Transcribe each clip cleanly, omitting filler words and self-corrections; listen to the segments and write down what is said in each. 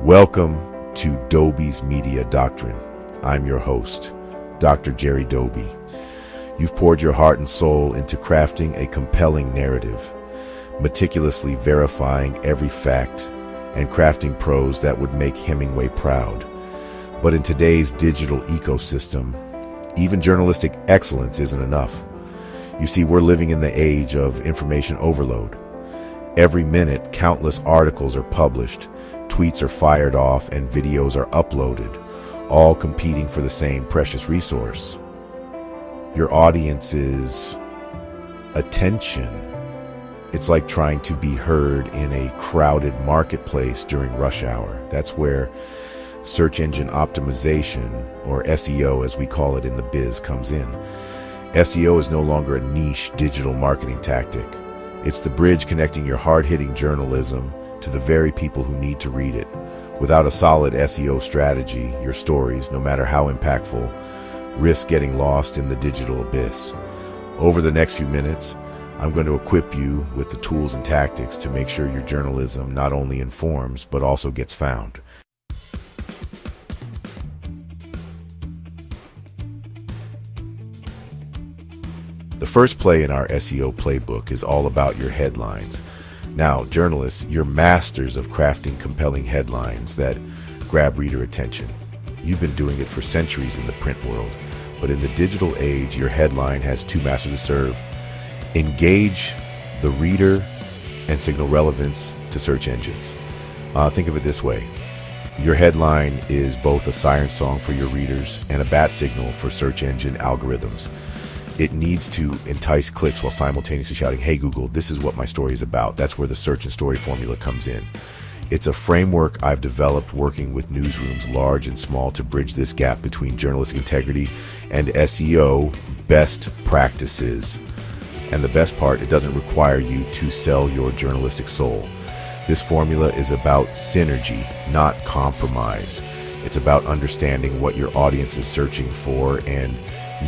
Welcome to Doby's Media Doctrine. I'm your host, Dr. Jerry Doby. You've poured your heart and soul into crafting a compelling narrative, meticulously verifying every fact, and crafting prose that would make Hemingway proud. But in today's digital ecosystem, even journalistic excellence isn't enough. You see, we're living in the age of information overload. Every minute, countless articles are published, tweets are fired off, and videos are uploaded, all competing for the same precious resource: your audience's attention. It's like trying to be heard in a crowded marketplace during rush hour. That's where search engine optimization, or SEO as we call it in the biz, comes in. SEO is no longer a niche digital marketing tactic. It's the bridge connecting your hard-hitting journalism to the very people who need to read it. Without a solid SEO strategy, your stories, no matter how impactful, risk getting lost in the digital abyss. Over the next few minutes, I'm going to equip you with the tools and tactics to make sure your journalism not only informs, but also gets found. The first play in our SEO playbook is all about your headlines. Now, journalists, you're masters of crafting compelling headlines that grab reader attention. You've been doing it for centuries in the print world, but in the digital age, your headline has two masters to serve: engage the reader and signal relevance to search engines. Think of it this way. Your headline is both a siren song for your readers and a bat signal for search engine algorithms. It needs to entice clicks while simultaneously shouting, "Hey Google, this is what my story is about." That's where the search and story formula comes in. It's a framework I've developed working with newsrooms large and small to bridge this gap between journalistic integrity and SEO best practices. And the best part, it doesn't require you to sell your journalistic soul. This formula is about synergy, not compromise. It's about understanding what your audience is searching for and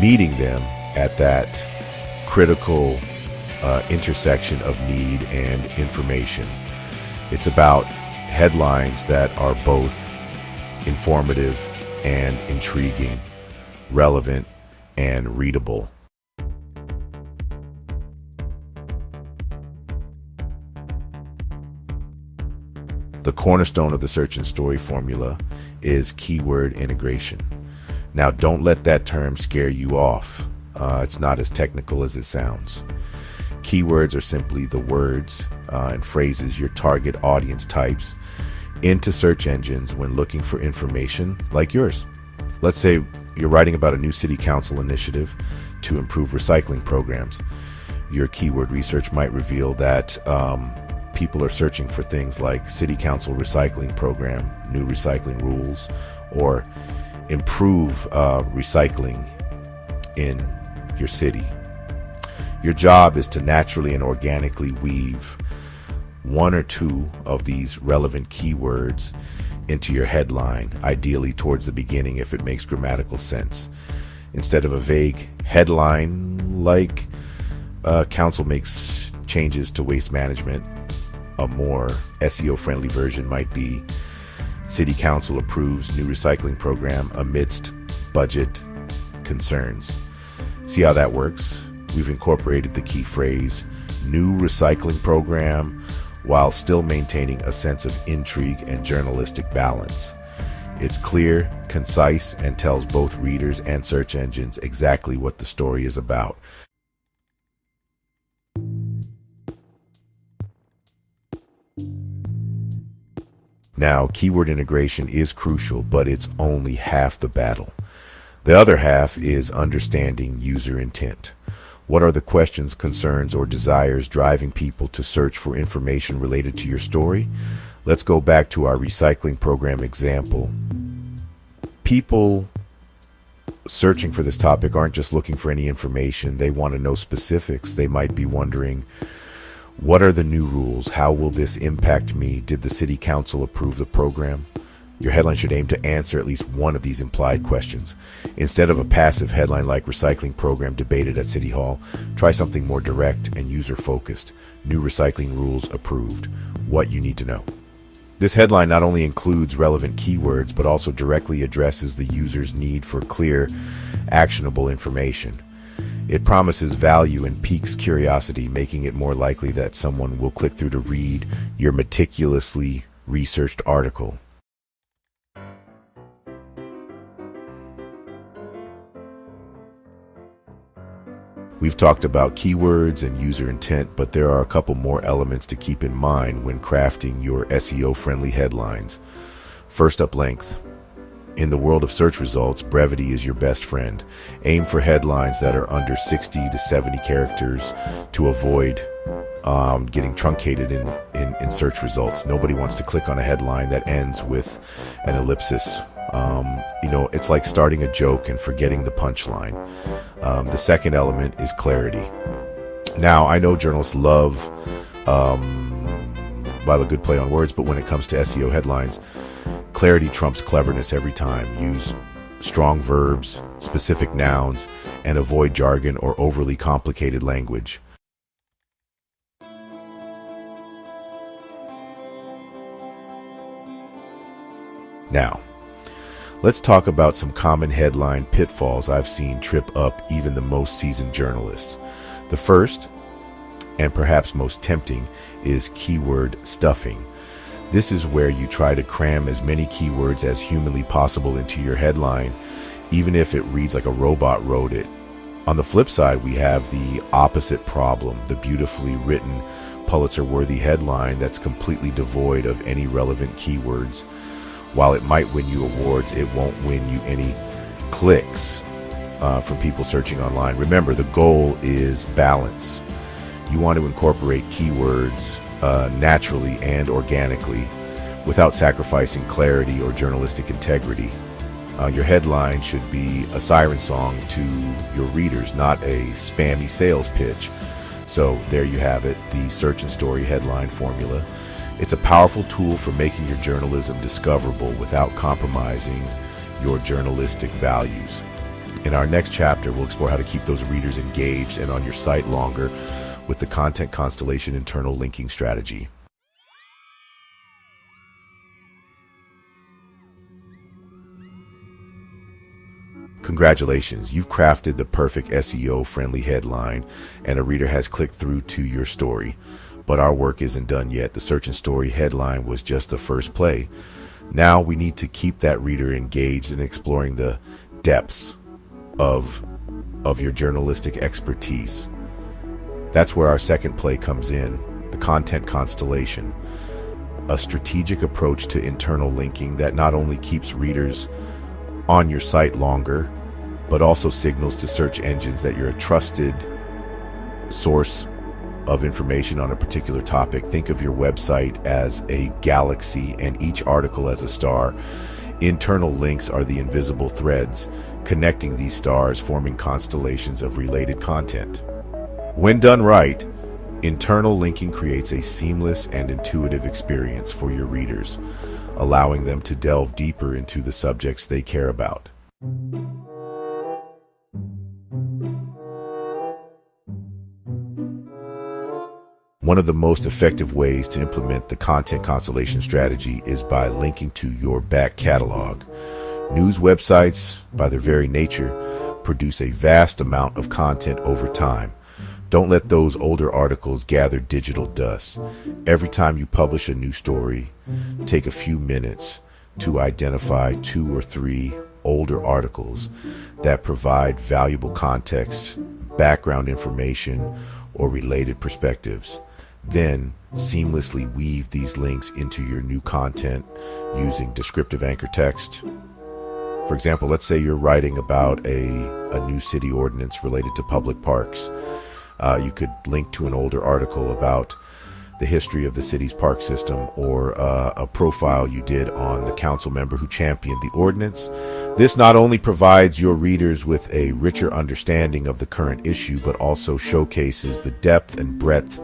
meeting them at that critical intersection of need and information. It's about headlines that are both informative and intriguing, relevant and readable. The cornerstone of the search and story formula is keyword integration. Now, don't let that term scare you off. It's not as technical as it sounds. Keywords are simply the words and phrases your target audience types into search engines when looking for information like yours. Let's say you're writing about a new city council initiative to improve recycling programs. Your keyword research might reveal that people are searching for things like city council recycling program, new recycling rules, or improve recycling in your city. Your job is to naturally and organically weave one or two of these relevant keywords into your headline, ideally towards the beginning if it makes grammatical sense. Instead of a vague headline like council makes changes to waste management, a more SEO-friendly version might be city council approves new recycling program amidst budget concerns. See how that works? We've incorporated the key phrase, new recycling program, while still maintaining a sense of intrigue and journalistic balance. It's clear, concise, and tells both readers and search engines exactly what the story is about. Now, keyword integration is crucial, but it's only half the battle. The other half is understanding user intent. What are the questions, concerns, or desires driving people to search for information related to your story? Let's go back to our recycling program example. People searching for this topic aren't just looking for any information. They want to know specifics. They might be wondering, what are the new rules? How will this impact me? Did the city council approve the program? Your headline should aim to answer at least one of these implied questions. Instead of a passive headline like recycling program debated at City Hall, try something more direct and user-focused. New recycling rules approved. What you need to know. This headline not only includes relevant keywords, but also directly addresses the user's need for clear, actionable information. It promises value and piques curiosity, making it more likely that someone will click through to read your meticulously researched article. We've talked about keywords and user intent, but there are a couple more elements to keep in mind when crafting your SEO-friendly headlines. First up, length. In the world of search results, brevity is your best friend. Aim for headlines that are under 60 to 70 characters to avoid getting truncated in search results. Nobody wants to click on a headline that ends with an ellipsis. It's like starting a joke and forgetting the punchline. The second element is clarity. Now, I know journalists love a good play on words, but when it comes to SEO headlines, clarity trumps cleverness every time. Use strong verbs, specific nouns, and avoid jargon or overly complicated language. Now, let's talk about some common headline pitfalls I've seen trip up even the most seasoned journalists. The first, and perhaps most tempting, is keyword stuffing. This is where you try to cram as many keywords as humanly possible into your headline, even if it reads like a robot wrote it. On the flip side, we have the opposite problem, the beautifully written, Pulitzer-worthy headline that's completely devoid of any relevant keywords. While it might win you awards, it won't win you any clicks from people searching online. Remember, the goal is balance. You want to incorporate keywords naturally and organically without sacrificing clarity or journalistic integrity. Your headline should be a siren song to your readers, not a spammy sales pitch. So there you have it, the search and story headline formula. It's a powerful tool for making your journalism discoverable without compromising your journalistic values. In our next chapter, we'll explore how to keep those readers engaged and on your site longer with the Content Constellation internal linking strategy. Congratulations, you've crafted the perfect SEO-friendly headline, and a reader has clicked through to your story. But our work isn't done yet. The search and story headline was just the first play. Now we need to keep that reader engaged in exploring the depths of your journalistic expertise. That's where our second play comes in, the Content Constellation, a strategic approach to internal linking that not only keeps readers on your site longer, but also signals to search engines that you're a trusted source of information on a particular topic. Think of your website as a galaxy and each article as a star. Internal links are the invisible threads connecting these stars, forming constellations of related content. When done right, internal linking creates a seamless and intuitive experience for your readers, allowing them to delve deeper into the subjects they care about. One of the most effective ways to implement the Content Constellation strategy is by linking to your back catalog. News websites, by their very nature, produce a vast amount of content over time. Don't let those older articles gather digital dust. Every time you publish a new story, take a few minutes to identify 2 or 3 older articles that provide valuable context, background information, or related perspectives. Then seamlessly weave these links into your new content using descriptive anchor text. For example, let's say you're writing about a new city ordinance related to public parks. You could link to an older article about the history of the city's park system, or a profile you did on the council member who championed the ordinance. This not only provides your readers with a richer understanding of the current issue, but also showcases the depth and breadth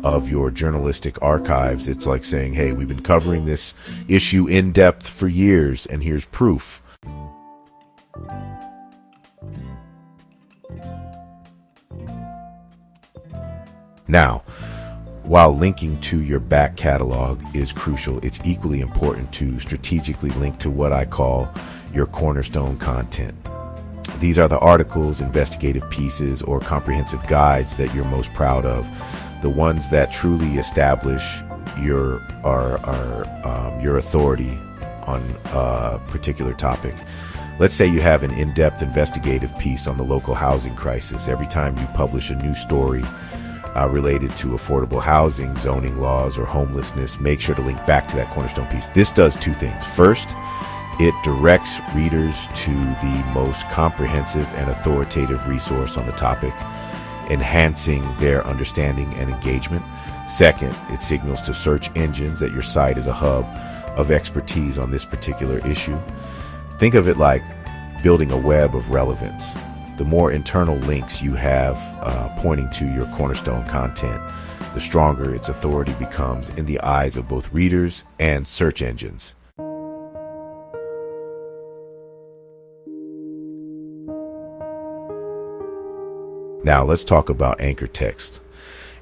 of your journalistic archives. It's like saying, hey, we've been covering this issue in depth for years, and here's proof. Now, While linking to your back catalog is crucial, it's equally important to strategically link to what I call your cornerstone content. These are the articles, investigative pieces, or comprehensive guides that you're most proud of, the ones that truly establish your authority on a particular topic. Let's say you have an in-depth investigative piece on the local housing crisis. Every time you publish a new story related to affordable housing, zoning laws, or homelessness, make sure to link back to that cornerstone piece. This does two things. First, it directs readers to the most comprehensive and authoritative resource on the topic, enhancing their understanding and engagement. Second, it signals to search engines that your site is a hub of expertise on this particular issue. Think of it like building a web of relevance. The more internal links you have pointing to your cornerstone content, the stronger its authority becomes in the eyes of both readers and search engines. Now let's talk about anchor text.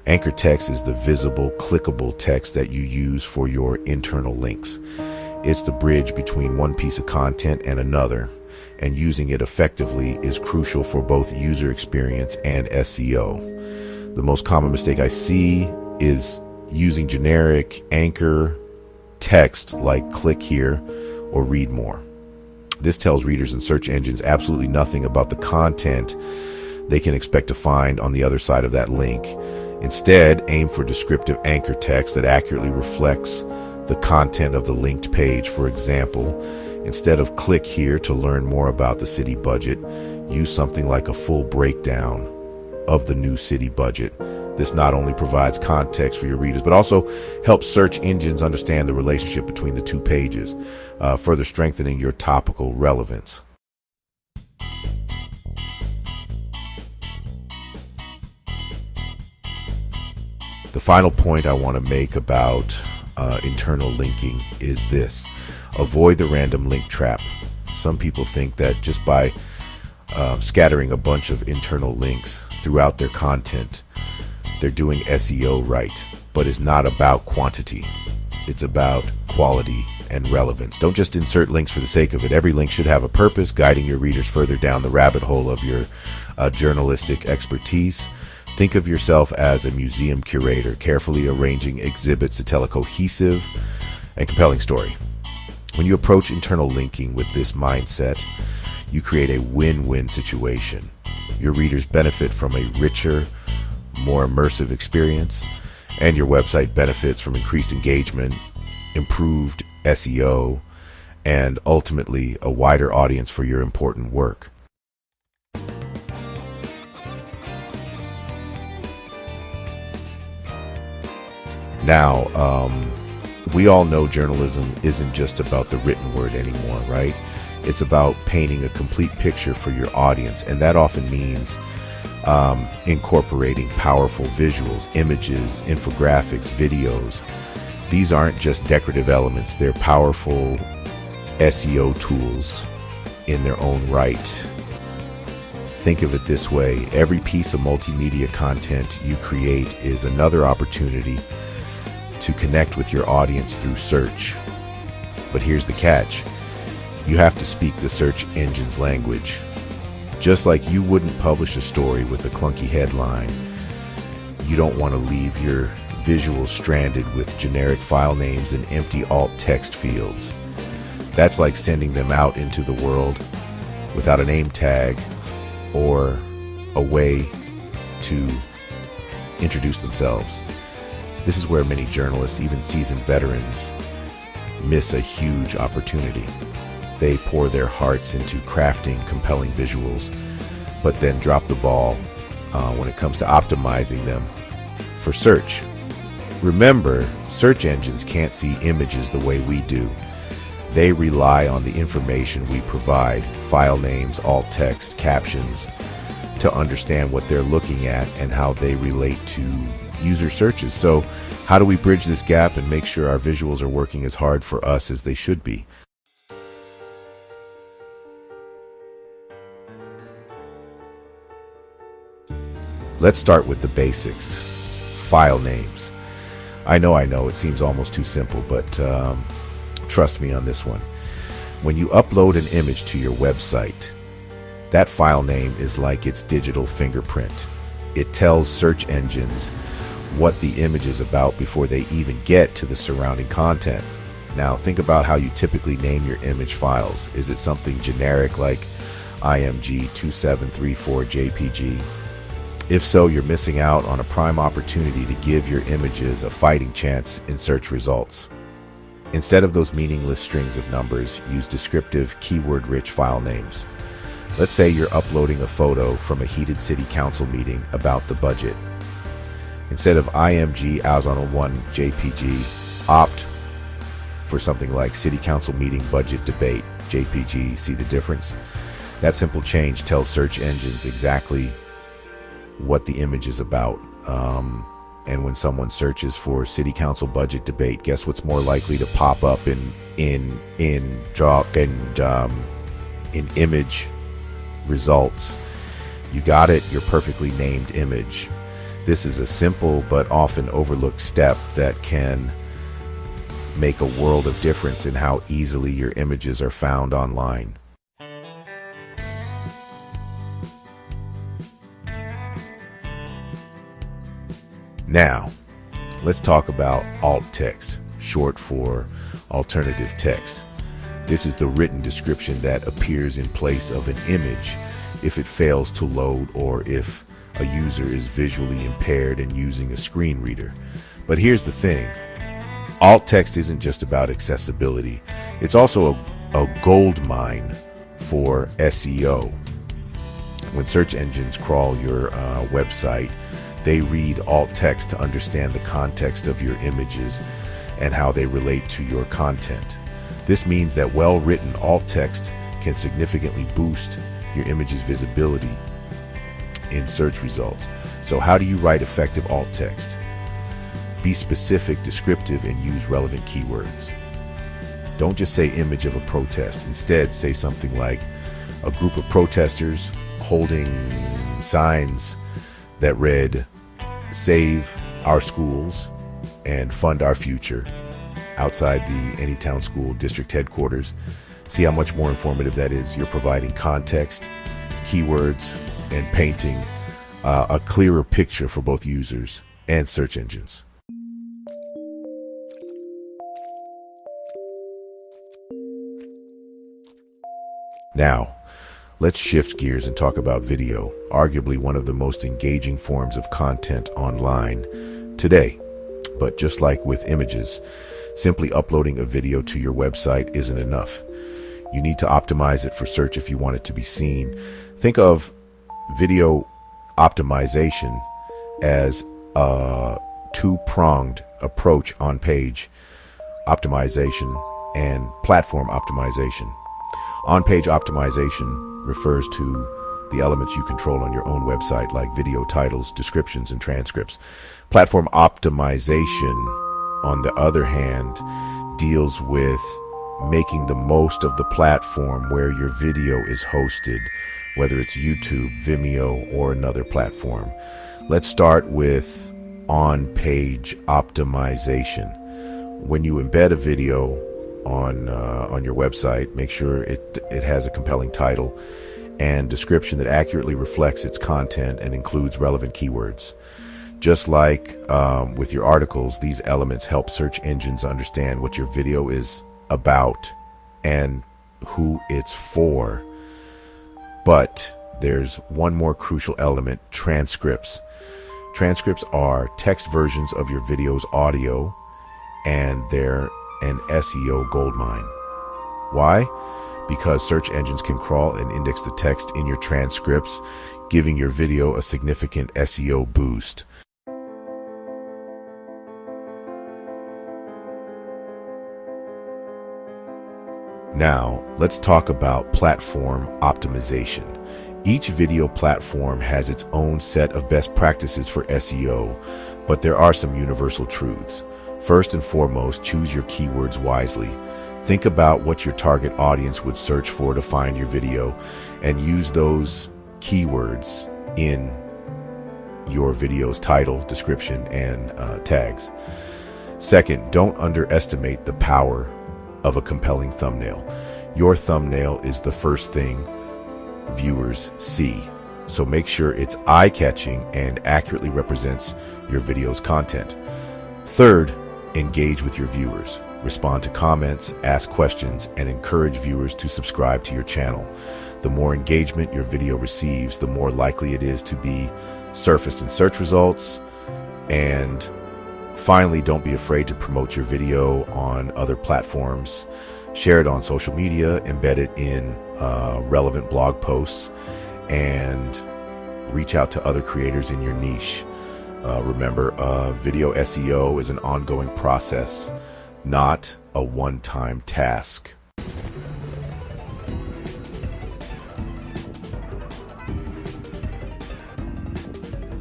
Anchor text is the visible, clickable text that you use for your internal links. It's the bridge between one piece of content and another, and using it effectively is crucial for both user experience and SEO. The most common mistake I see is using generic anchor text like click here or read more. This tells readers and search engines absolutely nothing about the content they can expect to find on the other side of that link. Instead, aim for descriptive anchor text that accurately reflects the content of the linked page. For example, instead of click here to learn more about the city budget, use something like a full breakdown of the new city budget. This not only provides context for your readers, but also helps search engines understand the relationship between the two pages, further strengthening your topical relevance. The final point I want to make about internal linking is this. Avoid the random link trap. Some people think that just by scattering a bunch of internal links throughout their content, they're doing SEO right. But it's not about quantity. It's about quality and relevance. Don't just insert links for the sake of it. Every link should have a purpose, guiding your readers further down the rabbit hole of your journalistic expertise. Think of yourself as a museum curator, carefully arranging exhibits to tell a cohesive and compelling story. When you approach internal linking with this mindset, you create a win-win situation. Your readers benefit from a richer, more immersive experience, and your website benefits from increased engagement, improved SEO, and ultimately a wider audience for your important work. Now, we all know journalism isn't just about the written word anymore, right? It's about painting a complete picture for your audience, and that often means incorporating powerful visuals, images, infographics, videos. These aren't just decorative elements, they're powerful SEO tools in their own right. Think of it this way: every piece of multimedia content you create is another opportunity to connect with your audience through search. But here's the catch. You have to speak the search engine's language. Just like you wouldn't publish a story with a clunky headline, you don't want to leave your visuals stranded with generic file names and empty alt text fields. That's like sending them out into the world without a name tag or a way to introduce themselves. This is where many journalists, even seasoned veterans, miss a huge opportunity. They pour their hearts into crafting compelling visuals, but then drop the ball when it comes to optimizing them for search. Remember, search engines can't see images the way we do. They rely on the information we provide, file names, alt text, captions, to understand what they're looking at and how they relate to user searches. So how do we bridge this gap and make sure our visuals are working as hard for us as they should be? Let's start with the basics. File names. I know, it seems almost too simple, but trust me on this one. When you upload an image to your website, that file name is like its digital fingerprint. It tells search engines what the image is about before they even get to the surrounding content. Now, think about how you typically name your image files. Is it something generic like IMG2734JPG? If so, you're missing out on a prime opportunity to give your images a fighting chance in search results. Instead of those meaningless strings of numbers, use descriptive, keyword-rich file names. Let's say you're uploading a photo from a heated city council meeting about the budget. Instead of IMG Azon01 JPG, opt for something like City Council Meeting Budget Debate JPG. See the difference? That simple change tells search engines exactly what the image is about. And when someone searches for City Council Budget Debate, guess what's more likely to pop up in image results? You got it, your perfectly named image. This is a simple but often overlooked step that can make a world of difference in how easily your images are found online. Now, let's talk about alt text, short for alternative text. This is the written description that appears in place of an image if it fails to load or if a user is visually impaired and using a screen reader. But here's the thing. Alt text isn't just about accessibility. It's also a gold mine for SEO. When search engines crawl your website, they read alt text to understand the context of your images and how they relate to your content. This means that well-written alt text can significantly boost your image's visibility in search results. So how do you write effective alt text? Be specific, descriptive, and use relevant keywords. Don't just say image of a protest. Instead, say something like a group of protesters holding signs that read, "Save our schools and fund our future," outside the Anytown School District headquarters. See how much more informative that is? You're providing context, keywords, and painting a clearer picture for both users and search engines. Now, let's shift gears and talk about video, arguably one of the most engaging forms of content online today. But just like with images, simply uploading a video to your website isn't enough. You need to optimize it for search if you want it to be seen. Think of video optimization as a two-pronged approach: on-page optimization and platform optimization. On-page optimization refers to the elements you control on your own website, like video titles, descriptions, and transcripts. Platform optimization, on the other hand, deals with making the most of the platform where your video is hosted, whether it's YouTube, Vimeo, or another platform. Let's start with on-page optimization. When you embed a video on your website, make sure it has a compelling title and description that accurately reflects its content and includes relevant keywords. Just like with your articles, these elements help search engines understand what your video is about and who it's for. But there's one more crucial element: transcripts. Transcripts are text versions of your video's audio, and they're an SEO goldmine. Why? Because search engines can crawl and index the text in your transcripts, giving your video a significant SEO boost. Now, let's talk about platform optimization. Each video platform has its own set of best practices for SEO, but there are some universal truths. First and foremost, choose your keywords wisely. Think about what your target audience would search for to find your video, and use those keywords in your video's title, description, and tags. Second, don't underestimate the power of a compelling thumbnail. Your thumbnail is the first thing viewers see, so make sure it's eye-catching and accurately represents your video's content. Third, engage with your viewers. Respond to comments, ask questions, and encourage viewers to subscribe to your channel. The more engagement your video receives, the more likely it is to be surfaced in search results. And finally, don't be afraid to promote your video on other platforms. Share it on social media, embed it in relevant blog posts, and reach out to other creators in your niche. Remember, video SEO is an ongoing process, not a one-time task.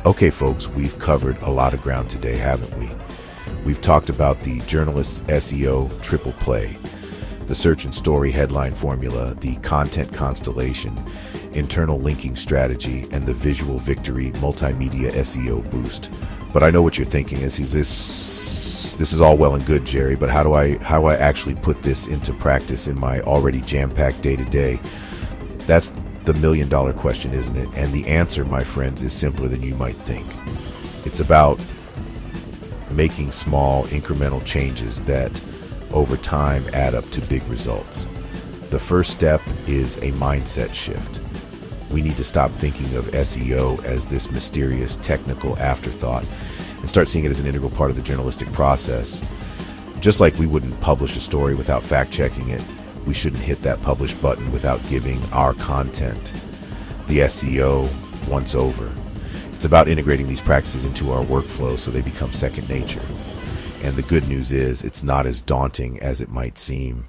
Okay, folks, we've covered a lot of ground today, haven't we? We've talked about the journalist's SEO triple play, the search and story headline formula, the content constellation, internal linking strategy, and the visual victory multimedia SEO boost. But I know what you're thinking is this is all well and good, Jerry, but how do I actually put this into practice in my already jam-packed day-to-day? That's the million-dollar question, isn't it? And the answer, my friends, is simpler than you might think. It's about making small incremental changes that over time add up to big results. The first step is a mindset shift. We need to stop thinking of SEO as this mysterious technical afterthought and start seeing it as an integral part of the journalistic process. Just like we wouldn't publish a story without fact-checking it, we shouldn't hit that publish button without giving our content the SEO once over. It's about integrating these practices into our workflow so they become second nature. And the good news is it's not as daunting as it might seem.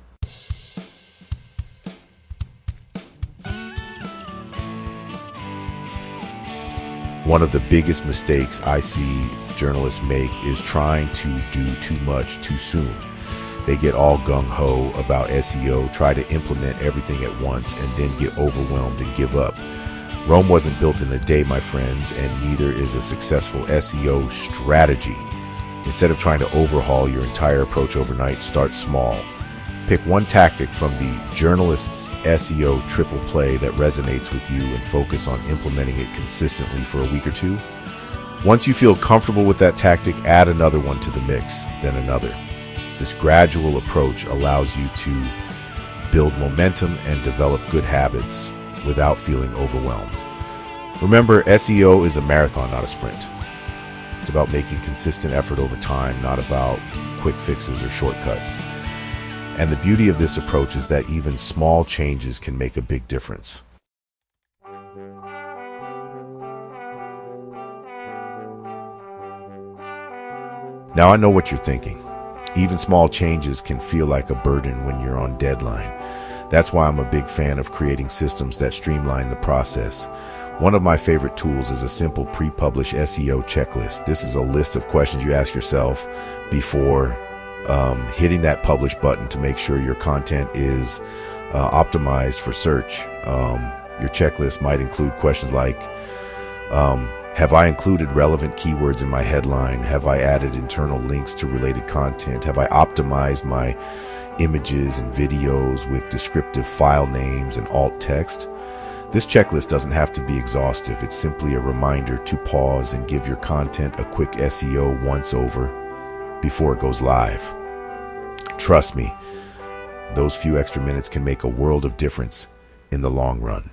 One of the biggest mistakes I see journalists make is trying to do too much too soon. They get all gung-ho about SEO, try to implement everything at once, and then get overwhelmed and give up. Rome wasn't built in a day, my friends, and neither is a successful SEO strategy. Instead of trying to overhaul your entire approach overnight, start small. Pick one tactic from the journalist's SEO triple play that resonates with you and focus on implementing it consistently for a week or two. Once you feel comfortable with that tactic, add another one to the mix, then another. This gradual approach allows you to build momentum and develop good habits without feeling overwhelmed. Remember, SEO is a marathon, not a sprint. It's about making consistent effort over time, not about quick fixes or shortcuts. And the beauty of this approach is that even small changes can make a big difference. Now I know what you're thinking. Even small changes can feel like a burden when you're on deadline. That's why I'm a big fan of creating systems that streamline the process. One of my favorite tools is a simple pre-publish SEO checklist. This is a list of questions you ask yourself before hitting that publish button to make sure your content is optimized for search. Your checklist might include questions like, have I included relevant keywords in my headline? Have I added internal links to related content? Have I optimized my images and videos with descriptive file names and alt text? This checklist doesn't have to be exhaustive. It's simply a reminder to pause and give your content a quick SEO once over before it goes live. Trust me, those few extra minutes can make a world of difference in the long run.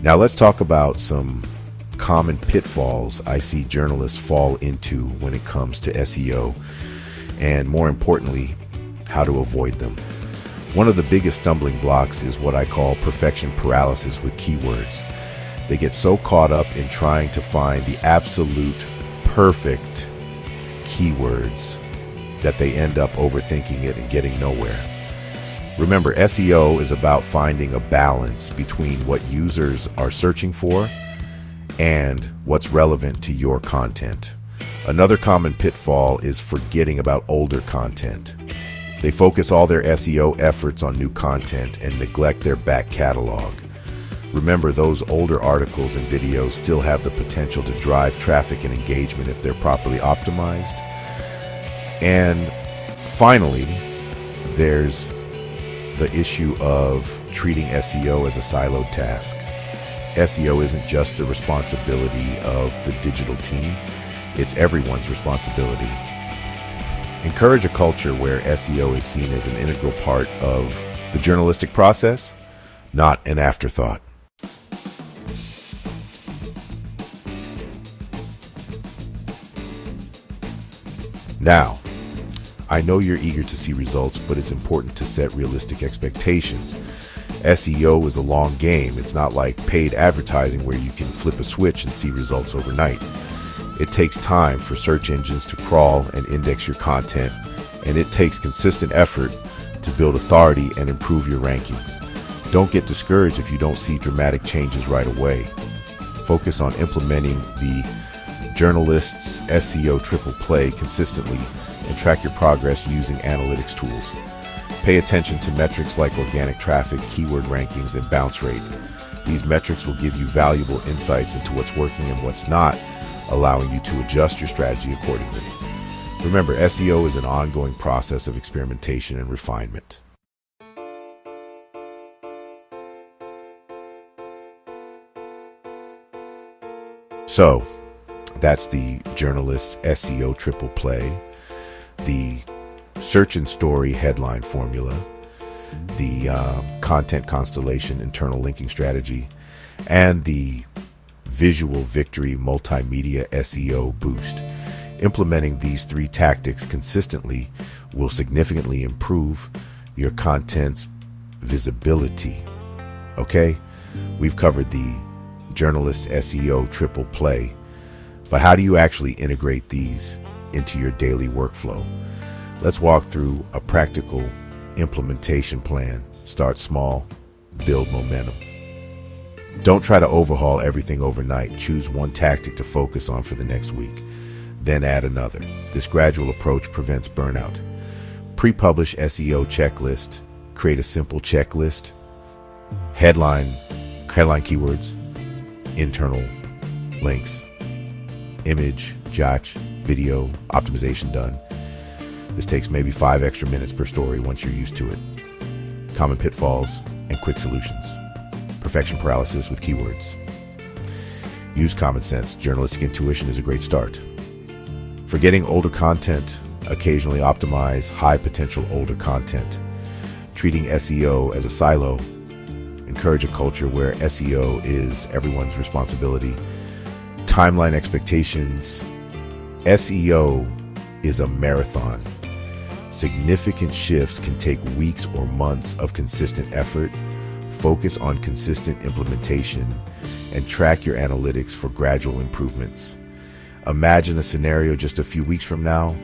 Now let's talk about some common pitfalls I see journalists fall into when it comes to SEO, and more importantly, how to avoid them. One of the biggest stumbling blocks is what I call perfection paralysis with keywords. They get so caught up in trying to find the absolute perfect keywords that they end up overthinking it and getting nowhere. Remember, SEO is about finding a balance between what users are searching for and what's relevant to your content. Another common pitfall is forgetting about older content. They focus all their SEO efforts on new content and neglect their back catalog. Remember, those older articles and videos still have the potential to drive traffic and engagement if they're properly optimized. And finally, there's the issue of treating SEO as a siloed task. SEO isn't just the responsibility of the digital team, it's everyone's responsibility. Encourage a culture where SEO is seen as an integral part of the journalistic process, not an afterthought. Now, I know you're eager to see results, but it's important to set realistic expectations. SEO is a long game. It's not like paid advertising where you can flip a switch and see results overnight. It takes time for search engines to crawl and index your content, and it takes consistent effort to build authority and improve your rankings. Don't get discouraged if you don't see dramatic changes right away. Focus on implementing the journalist's SEO triple play consistently and track your progress using analytics tools. Pay attention to metrics like organic traffic, keyword rankings, and bounce rate. These metrics will give you valuable insights into what's working and what's not, allowing you to adjust your strategy accordingly. Remember, SEO is an ongoing process of experimentation and refinement. So, that's the journalist's SEO triple play, the search and story headline formula, the content constellation internal linking strategy, and the visual victory multimedia SEO boost. Implementing these three tactics consistently will significantly improve your content's visibility. Okay? We've covered the journalist SEO triple play, but how do you actually integrate these into your daily workflow? Let's walk through a practical implementation plan. Start small, build momentum. Don't try to overhaul everything overnight. Choose one tactic to focus on for the next week, then add another. This gradual approach prevents burnout. Pre-publish SEO checklist. Create a simple checklist. Headline keywords, internal links, image, jotch, video, optimization done. This takes maybe 5 extra minutes per story once you're used to it. Common pitfalls and quick solutions. Perfection paralysis with keywords. Use common sense. Journalistic intuition is a great start. Forgetting older content. Occasionally optimize high potential older content. Treating SEO as a silo. Encourage a culture where SEO is everyone's responsibility. Timeline expectations. SEO is a marathon. Significant shifts can take weeks or months of consistent effort. Focus on consistent implementation and track your analytics for gradual improvements. Imagine a scenario just a few weeks from now.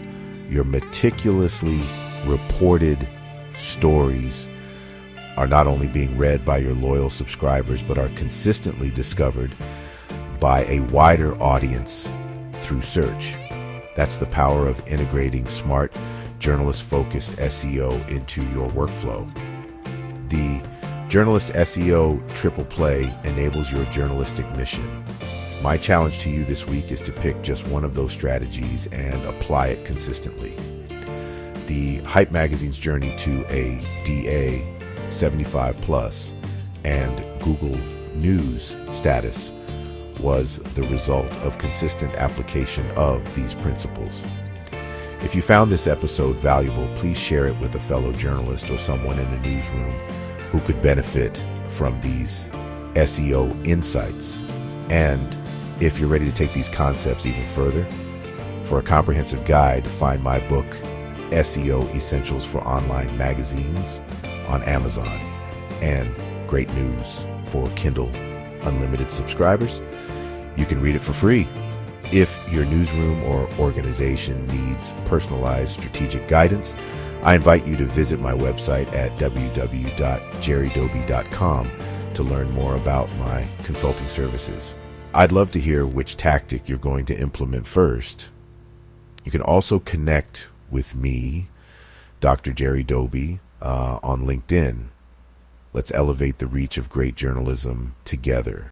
Your meticulously reported stories are not only being read by your loyal subscribers, but are consistently discovered by a wider audience through search. That's the power of integrating smart, journalist-focused SEO into your workflow. The Journalist SEO triple play enables your journalistic mission. My challenge to you this week is to pick just one of those strategies and apply it consistently. The Hype Magazine's journey to a DA 75 plus and Google News status was the result of consistent application of these principles. If you found this episode valuable, please share it with a fellow journalist or someone in a newsroom who could benefit from these SEO insights. And if you're ready to take these concepts even further, for a comprehensive guide, find my book, SEO Essentials for Online Magazines, on Amazon. And great news for Kindle Unlimited subscribers. You can read it for free. If your newsroom or organization needs personalized strategic guidance, I invite you to visit my website at www.jerrydoby.com to learn more about my consulting services. I'd love to hear which tactic you're going to implement first. You can also connect with me, Dr. Jerry Doby, on LinkedIn. Let's elevate the reach of great journalism together.